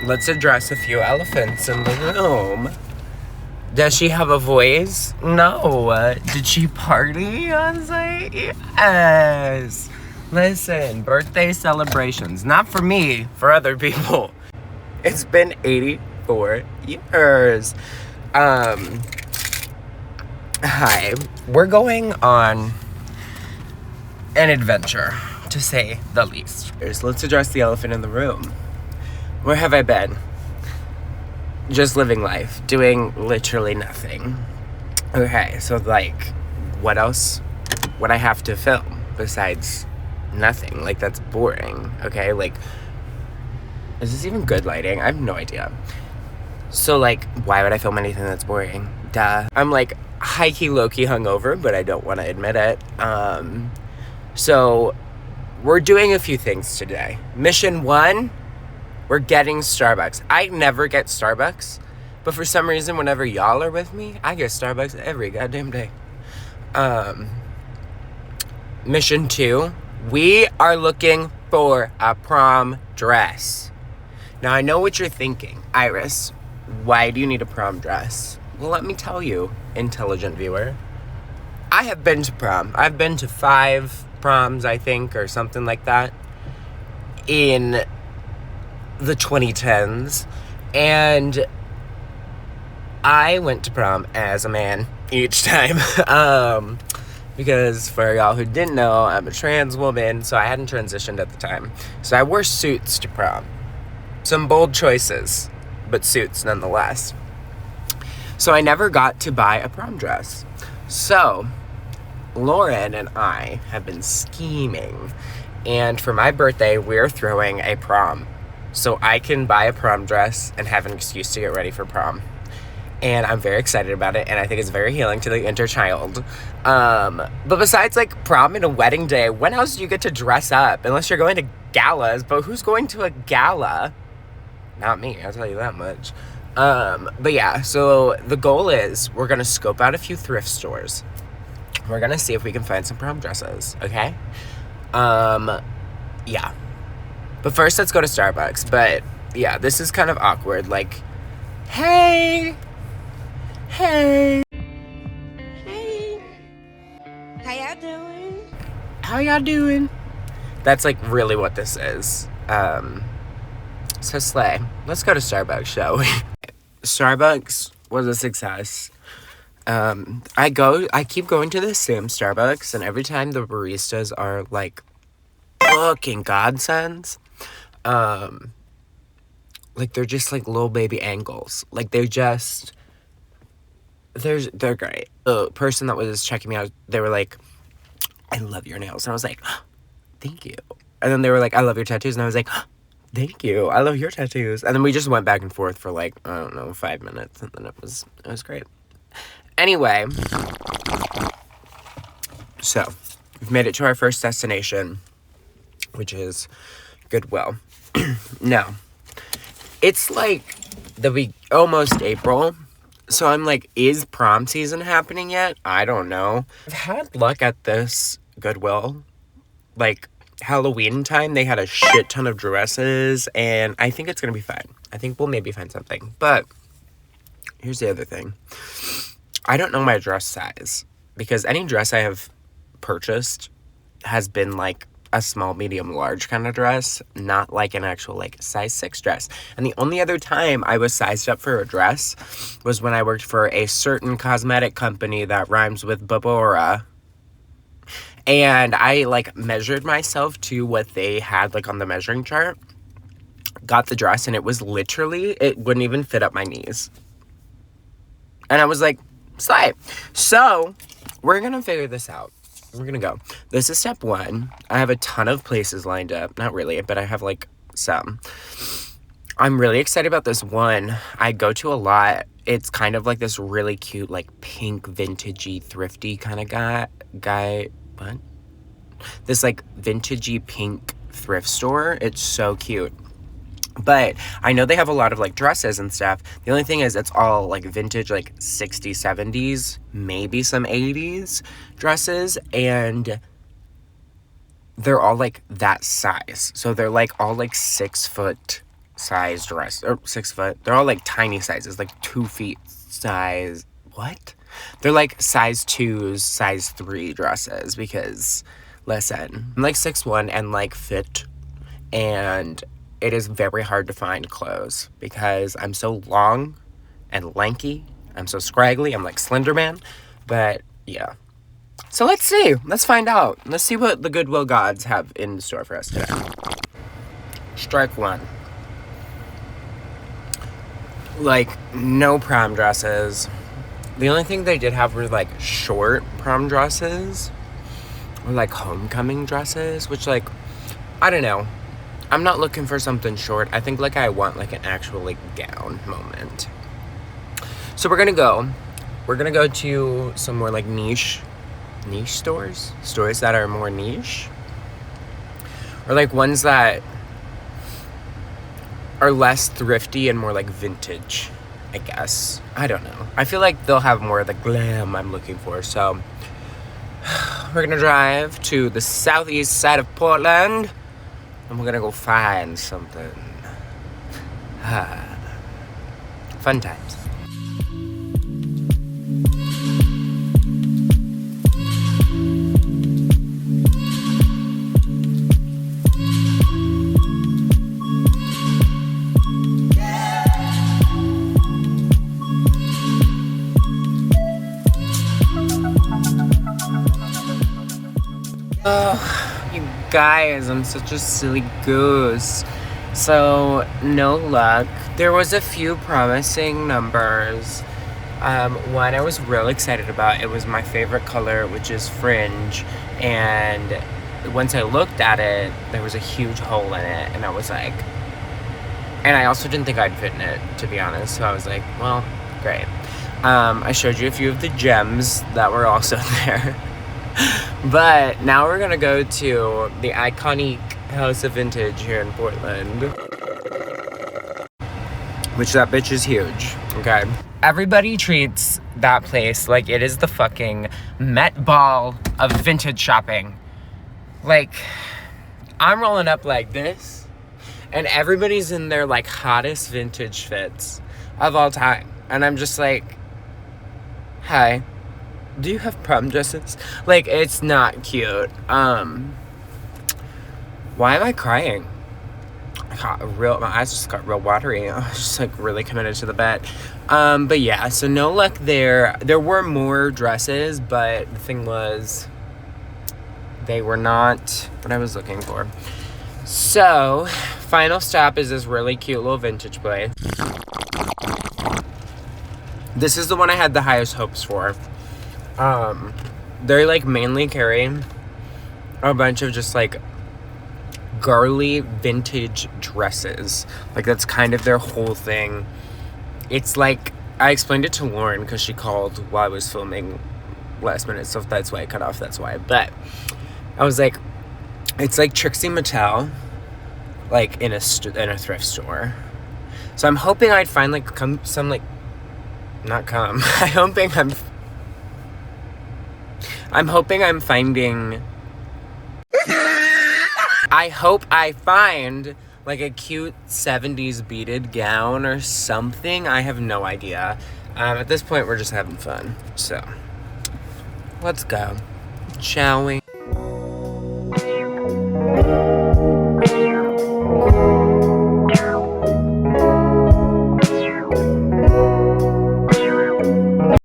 let's address a few elephants in the room. Does she have a voice? No. Did she party on site? Yes. Listen, birthday celebrations. Not for me, for other people. It's been 84 years. Hi. We're going on an adventure, to say the least. Let's address the elephant in the room. Where have I been? Just living life, doing literally nothing. Okay, so like, what else would I have to film besides nothing? Like, that's boring, okay? Like, is this even good lighting? I have no idea. So like, why would I film anything that's boring? Duh. I'm like high-key, low-key hungover, but I don't want to admit it. So we're doing a few things today. Mission 1, we're getting Starbucks. I never get Starbucks, but for some reason, whenever y'all are with me, I get Starbucks every goddamn day. Mission 2, we are looking for a prom dress. Now, I know what you're thinking. Iris, why do you need a prom dress? Well, let me tell you, intelligent viewer. I have been to prom. I've been to 5 proms, I think, or something like that, in the 2010s, and I went to prom as a man each time, because for y'all who didn't know, I'm a trans woman, so I hadn't transitioned at the time, so I wore suits to prom. Some bold choices, but suits nonetheless. So I never got to buy a prom dress. So Lauren and I have been scheming, and for my birthday, we're throwing a prom. So I can buy a prom dress and have an excuse to get ready for prom. And I'm very excited about it, and I think it's very healing to the inner child. But besides, like, prom and a wedding day, when else do you get to dress up? Unless you're going to galas, but who's going to a gala? Not me, I'll tell you that much. But yeah, so the goal is we're going to scope out a few thrift stores. We're going to see if we can find some prom dresses, okay? Yeah. But first, let's go to Starbucks. But, yeah, this is kind of awkward. Like, hey! Hey! Hey! How y'all doing? How y'all doing? That's, like, really what this is. So, slay. Let's go to Starbucks, shall we? Starbucks was a success. I keep going to the same Starbucks, and every time the baristas are, like, fucking godsends. Like, they're just, like, little baby angles. Like, they're great. The person that was checking me out, they were like, I love your nails. And I was like, oh, thank you. And then they were like, I love your tattoos. And I was like, oh, thank you. I love your tattoos. And then we just went back and forth for, like, I don't know, 5 minutes. And then it was great. Anyway, so we've made it to our first destination, which is Goodwill. Now, it's like almost April, so I'm like, is prom season happening yet? I don't know. I've had luck at this Goodwill. Like, Halloween time, they had a shit ton of dresses, and I think it's gonna be fine. I think we'll maybe find something. But here's the other thing. I don't know my dress size, because any dress I have purchased has been like a small, medium, large kind of dress, not like an actual like size 6 dress. And the only other time I was sized up for a dress was when I worked for a certain cosmetic company that rhymes with Babora. And I like measured myself to what they had like on the measuring chart, got the dress, and it was literally, it wouldn't even fit up my knees. And I was like, slay. So we're gonna figure this out. We're gonna go. This is step 1. I have a ton of places lined up. Not really, but I have like some. I'm really excited about this one. I go to a lot. It's kind of like this really cute, like pink, vintagey, thrifty kind of guy. What? This like vintagey pink thrift store. It's so cute. But I know they have a lot of like dresses and stuff. The only thing is it's all like vintage, like 60s, 70s, maybe some 80s dresses. And they're all like that size. So they're like all like 6 foot size dress, or 6 foot. They're all like tiny sizes, like 2 feet size. What? They're like size 2s, size 3 dresses because, listen, I'm like 6'1" and like fit, and it is very hard to find clothes because I'm so long and lanky. I'm so scraggly. I'm like Slender Man. But yeah. So let's see. Let's find out. Let's see what the Goodwill gods have in store for us today. Strike one. Like, no prom dresses. The only thing they did have were like short prom dresses. Or like homecoming dresses. Which, like, I don't know. I'm not looking for something short. I think like I want like an actual like gown moment. So we're gonna go to some more like niche stores that are more niche, or like ones that are less thrifty and more like vintage, I guess. I don't know. I feel like they'll have more of the glam I'm looking for. So we're gonna drive to the southeast side of Portland, and we're gonna go find something. Fun times. Oh, you guys, I'm such a silly goose. So, no luck. There was a few promising numbers. One I was real excited about. It was my favorite color, which is fringe. And once I looked at it, there was a huge hole in it. And I was like... And I also didn't think I'd fit in it, to be honest. So I was like, well, great. I showed you a few of the gems that were also there. But now we're gonna go to the iconic House of Vintage here in Portland. Which that bitch is huge, okay? Everybody treats that place like it is the fucking Met Ball of vintage shopping. Like, I'm rolling up like this, and everybody's in their like hottest vintage fits of all time. And I'm just like, hi. Do you have prom dresses? Like, it's not cute. Why am I crying? My eyes just got real watery. I was just like really committed to the bet. But yeah, so no luck there. There were more dresses, but the thing was, they were not what I was looking for. So, final stop is this really cute little vintage place. This is the one I had the highest hopes for. They like mainly carry a bunch of just like girly vintage dresses. Like that's kind of their whole thing. It's like, I explained it to Lauren because she called while I was filming last minute, so that's why I cut off, that's why. But I was like, it's like Trixie Mattel, like in a thrift store. So I'm hoping I'd find like some like, not come. I'm hoping I'm finding... I hope I find, like, a cute 70s beaded gown or something. I have no idea. At this point, we're just having fun. So, let's go. Shall we?